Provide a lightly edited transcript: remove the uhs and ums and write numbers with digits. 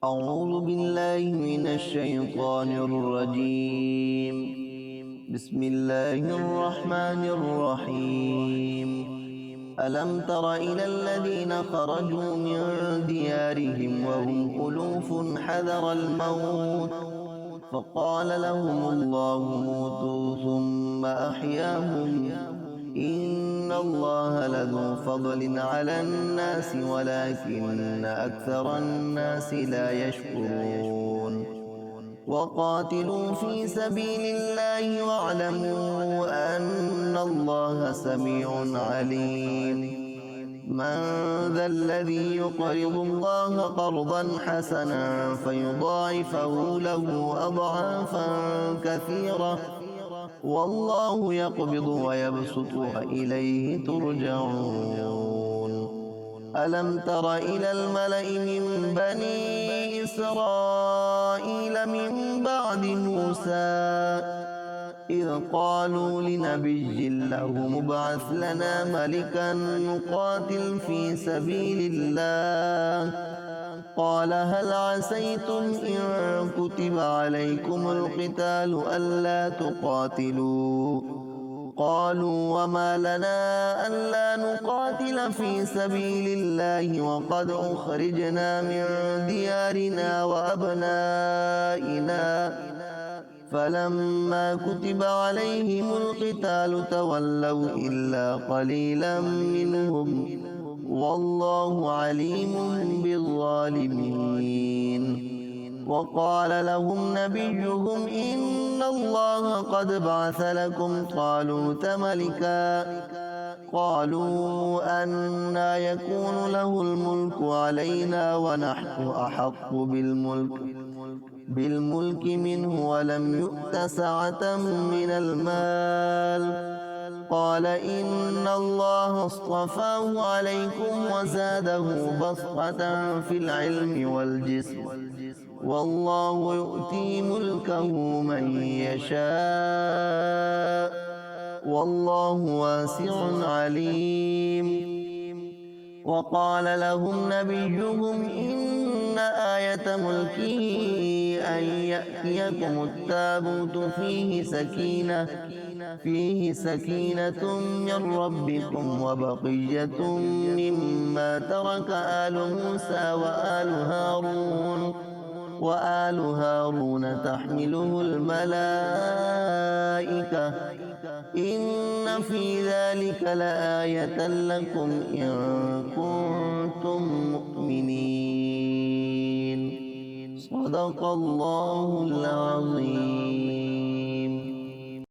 أعوذ بالله من الشيطان الرجيم. بسم الله الرحمن الرحيم. ألم تر إلى الذين خرجوا من ديارهم وهم ألوف حذر الموت فقال لهم الله موتوا ثم أحياهم إن الله لذو فضل على الناس ولكن أكثر الناس لا يشكرون. وقاتلوا في سبيل الله واعلموا أن الله سميع عليم. من ذا الذي يقرض الله قرضا حسنا فيضاعفه له أضعافا كثيرة والله يقبض ويبسط وإليه ترجعون. ألم تر إلى الملأ من بني إسرائيل من بعد موسى إذ قالوا لنبي له مبعث لنا ملكا نقاتل في سبيل الله قال هل عسيتم إن كتب عليكم القتال ألا تقاتلوا قالوا وما لنا ألا نقاتل في سبيل الله وقد أخرجنا من ديارنا وأبنائنا فلما كتب عليهم القتال تولوا إلا قليلا منهم والله عليم بالظالمين. وقال لهم نبيهم إن الله قد بعث لكم طالوت ملكا قالوا أنى يكون له الملك علينا ونحن أحق بالملك منه ولم يؤت سعة من المال قال إن الله اصطفاه عليكم وزاده بسطة في العلم والجسم والله يؤتي ملكه من يشاء والله واسع عليم. وقال لهم نبيهم إن آية ملكه أن يأتيكم التابوت فيه سكينة من ربكم وبقية مما ترك آل موسى وآل هارون تحمله الملائكة إن في ذلك لآية لكم إن كنتم مؤمنين. صدق الله العظيم.